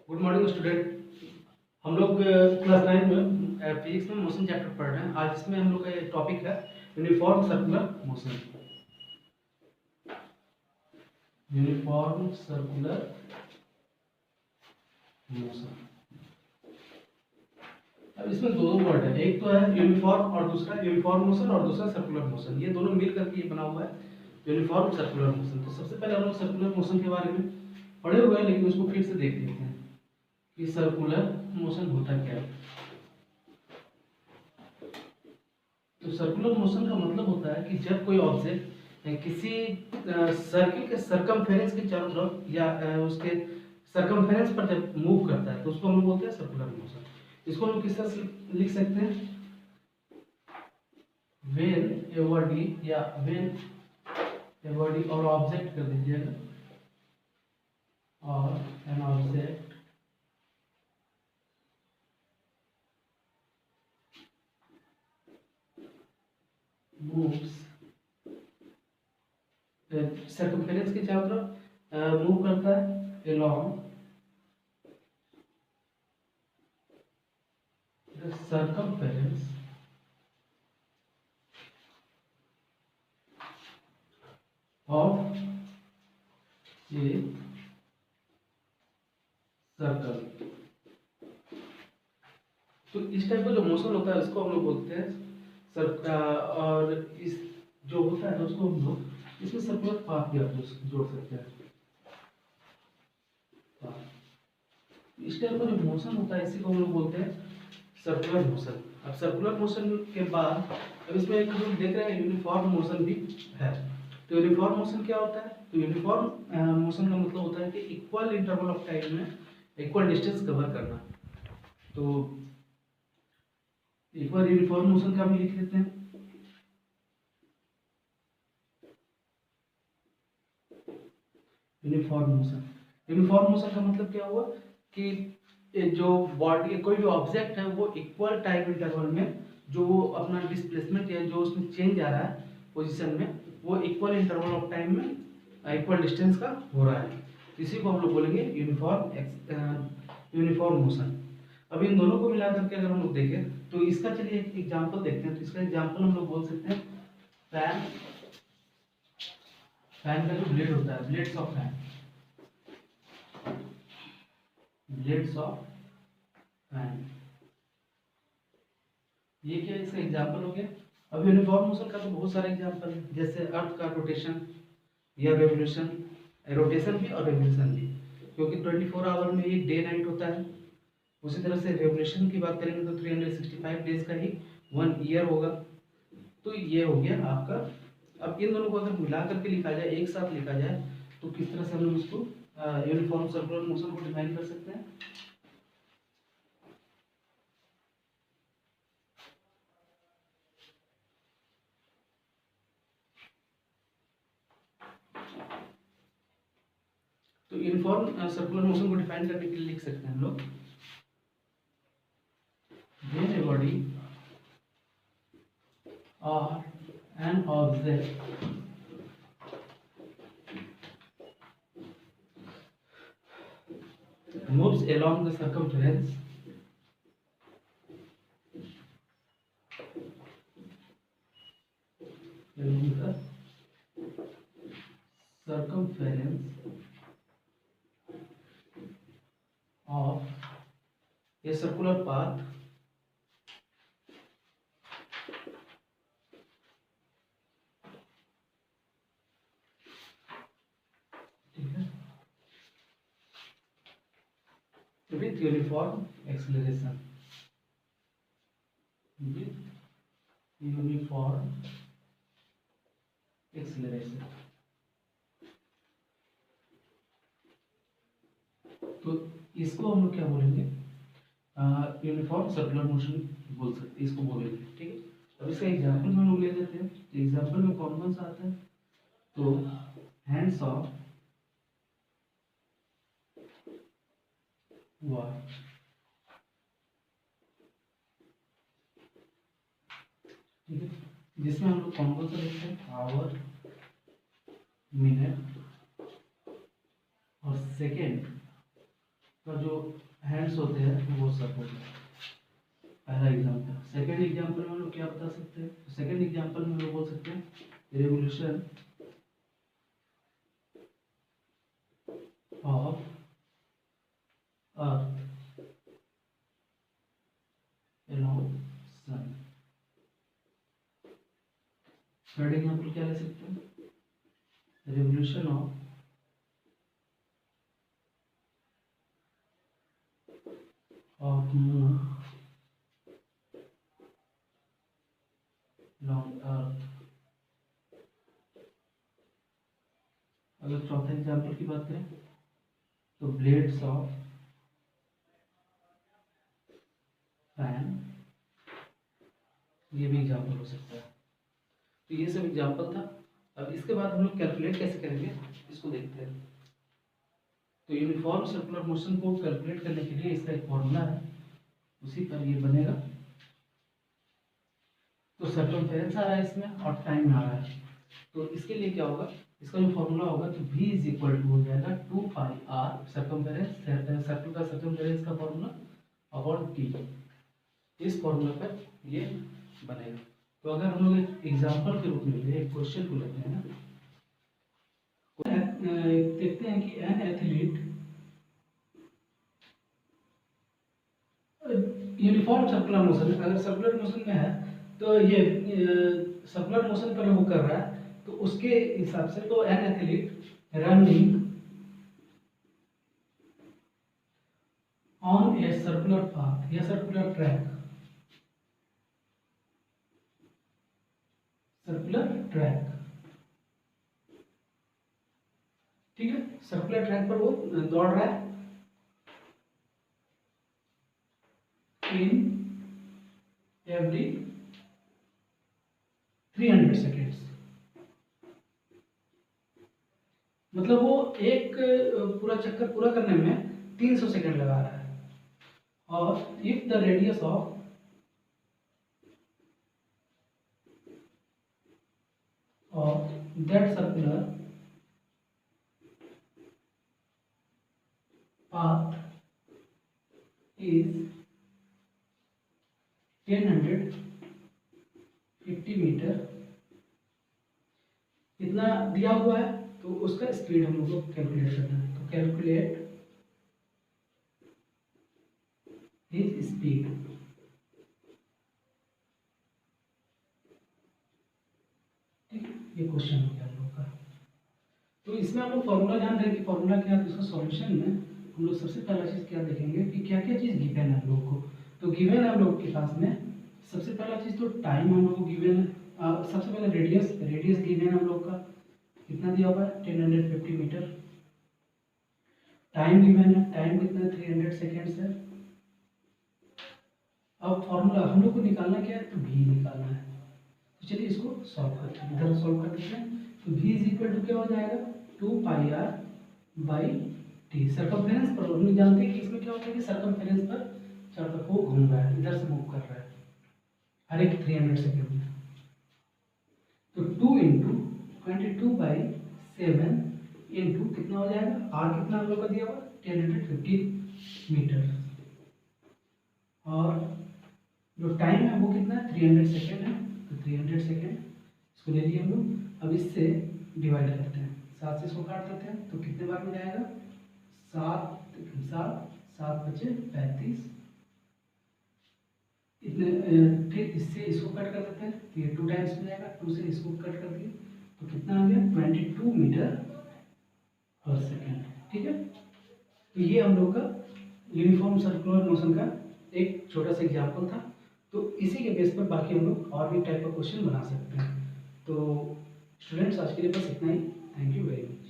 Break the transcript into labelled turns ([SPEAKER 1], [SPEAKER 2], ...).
[SPEAKER 1] Good morning student. हम लोग class 9 में फिजिक्स में मोशन चैप्टर पढ़ रहे हैं। आज इसमें हम लोग का टॉपिक है uniform circular motion. Uniform circular motion. अब इसमें दो वर्ड है, एक तो है यूनिफॉर्म और दूसरा यूनिफॉर्म मोशन और दूसरा सर्कुलर मोशन। ये दोनों मिल करके ये बना हुआ है यूनिफॉर्म सर्कुलर मोशन। तो सबसे पहले हम लोग सर्कुलर मोशन के बारे में पढ़े हुए हैं, लेकिन उसको फिर से देख लेते हैं कि सर्कुलर मोशन होता क्या है। तो सर्कुलर मोशन का मतलब होता है कि जब कोई ऑब्जेक्ट किसी सर्किल के सरकमफेरेंस के चारों तरफ या उसके सरकमफेरेंस पर जब मूव करता है तो उसको हम लोग बोलते हैं सर्कुलर मोशन। इसको हम लोग किस तरह से लिख सकते हैं? व्हेन ए बॉडी या व्हेन ए बॉडी और ऑब्जेक्ट कर दीजिएगा, और एन ऑब्जेक्ट मूव्स सरकमफेरेंस के चारों तरफ मूव करता है along the circumference of a circle. तो इस टाइप का जो मोशन होता है उसको हम लोग बोलते हैं और इस जो होता है उसको हम लोग इसमें सर्कुलर पाथ भी आप जोड़ सकते हैं। इस टाइप का जो मोशन होता है इसी को हम लोग बोलते हैं सर्कुलर मोशन। अब सर्कुलर मोशन के बाद अब इसमें एक हम लोग देख रहे हैं यूनिफॉर्म मोशन भी है। तो यूनिफॉर्म मोशन क्या होता है? तो यूनिफॉर्म मोशन का मतलब होता है कि इक्वल इंटरवल ऑफ टाइम में इक्वल डिस्टेंस कवर करना। तो एक बार यूनिफॉर्म मोशन का भी लिख लेते हैं। यूनिफॉर्म मोशन, यूनिफॉर्म मोशन का मतलब क्या हुआ कि जो बॉडी कोई भी ऑब्जेक्ट है वो इक्वल टाइम इंटरवल में जो अपना डिस्प्लेसमेंट या जो उसमें चेंज आ रहा है पोजीशन में वो इक्वल इंटरवल ऑफ टाइम में इक्वल डिस्टेंस का हो रहा है। इसी को हम लोग बोलेंगे यूनिफॉर्म मोशन। अब इन दोनों को मिला करके अगर हम लोग देखें तो इसका चलिए एक एग्जांपल देखते हैं। तो इसका एग्जांपल हम लोग बोल सकते हैं फैन। फैन का जो ब्लेड होता है, blades of fan, blades of fan, ये क्या इसका एग्जांपल हो गया। अब यूनिफॉर्म मोशन का तो बहुत सारे एग्जांपल है, जैसे अर्थ का रोटेशन या रेवोल्यूशन, रोटेशन भी और रेवोल्यूशन भी, क्योंकि 24 आवर में एक डे नाइट होता है। उसी तरह से रेवोल्यूशन की बात करेंगे तो 365 डेज का ही 1 ईयर होगा। तो ये हो गया आपका। अब इन दोनों को अगर मिला करके लिखा जाए, एक साथ लिखा जाए, तो किस तरह से हम लोग इसको यूनिफॉर्म सर्कुलर मोशन को डिफाइन कर सकते हैं? तो यूनिफॉर्म सर्कुलर मोशन को डिफाइन करने के लिए लिख सकते हैं हम लोग when a body or an object moves along the circumference of a circular path with uniform acceleration, with uniform acceleration। तो इसको हम लोग क्या बोलेंगे? यूनिफॉर्म सर्कुलर मोशन बोल सकते, इसको बोलेंगे। ठीक है, अब इसका एग्जांपल हम लोग ले लेते हैं। एग्जांपल में कौन कौन सा आता है? तो हैंड्स ऑफ वॉच, ठीक है, जिसमें हम लोग कौन कौन सा लिखते हैं? आवर, मिनट और सेकेंड। का जो हैंड्स होते हैं वो सब होता है। पहला एग्जाम्पल। सेकेंड एग्जाम्पल में हम लोग क्या बता सकते हैं? तो सेकेंड एग्जाम्पल में हम लोग बोल सकते हैं revolution of earth around sun. Third example क्या ले सकते हैं? Revolution of moon around earth. अगर चौथा एग्जाम्पल की बात करें तो ब्लेड्स ऑफ फैन, ये भी एग्जाम्पल हो सकता है। तो ये सब एग्जाम्पल था। अब इसके बाद हम लोग कैलकुलेट कैसे करेंगे इसको देखते हैं। तो यूनिफॉर्म सर्कुलर मोशन को कैलकुलेट करने के लिए इसका एक फॉर्मूला है, उसी पर ये बनेगा। तो सर्कमफेरेंस आ रहा है इसमें और टाइम आ रहा है, तो इसके लिए क्या होगा, इसका जो फॉर्मूला होगा तो v इज इक्वल टू हो जाएगा 2 पाई r सर्कमफेरेंस, सर्कल का सर्कमफेरेंस का फॉर्मूला अपॉन t। इस फॉर्मूला पर ये बनेगा। तो अगर हम लोग एक एग्जांपल के रूप में ले एक क्वेश्चन को लेते हैं ना, देखते हैं कि an athlete uniform circular motion, अगर सर्कुलर मोशन में है तो ये सर्कुलर मोशन पर वो कर रहा है, तो उसके हिसाब से तो an athlete running on a circular path या सर्कुलर ट्रैक, सर्कुलर ट्रैक, ठीक है, सर्कुलर ट्रैक पर वो दौड़ रहा है इन एवरी 300 सेकेंड्स। मतलब वो एक पूरा चक्कर पूरा करने में 300 सेकेंड लगा रहा है। और if the radius of that circular path is 1050 metre, इतना दिया हुआ है, तो उसका स्पीड हम लोग को कैलकुलेट करना है। तो कैलकुलेट हिज स्पीड, ठीक है, ये क्वेश्चन हो गया हम लोग का। तो इसमें हम लोग फॉर्मूला ध्यान रखें कि फॉर्मूला क्या है। तो इसका सॉल्यूशन में हम लोग सबसे पहला चीज़ क्या देखेंगे कि क्या क्या चीज़ गिवन है हम लोग को। तो गिवन है हम लोग के पास में सबसे पहला चीज़ तो टाइम हम लोग को गिवन है। सबसे पहले रेडियस गिवन है हम लोग का, कितना दिया हुआ है 1050 मीटर। टाइम गिवन है, टाइम कितना है 300 सेकेंड्स है। अब फॉर्मूला हम लोग को निकालना क्या है, तो v निकालना है। तो चलिए इसको सॉल्व करते हैं, इधर सॉल्व कर देते हैं। तो v इज इक्वल टू क्या हो जाएगा 2 पाई r बाई टी। सर्कमफेरेंस पर हम लोग जानते हैं कि इसमें क्या होता है कि सर्कमफेरेंस पर चार्ट को घूम रहा है, इधर से मूव कर रहा है हर एक 300 सेकेंड में। तो 2 इंटू 22/7 इंटू कितना हो जाएगा, r कितना हम लोग का दिया हुआ 1050 मीटर, और जो टाइम है वो कितना है 300 सेकेंड है। तो 300 सेकेंड इसको ले लिए हम लोग। अब इससे डिवाइड करते हैं, 7 से इसको काट देते हैं, तो कितने बार में जाएगा 7 बचे 35। इतने फिर इससे इसको कट कर देते हैं, तो ये 2 टाइम्स में जाएगा, 2 से इसको कट कर दिए, तो कितना आ गया 22 मीटर पर सेकेंड, ठीक है। तो ये हम लोग का यूनिफॉर्म सर्कुलर मोशन का एक छोटा सा एग्जाम्पल था। तो इसी के बेस पर बाकी हम लोग और भी टाइप का क्वेश्चन बना सकते हैं। तो स्टूडेंट्स आज के लिए बस इतना ही। Thank you very much.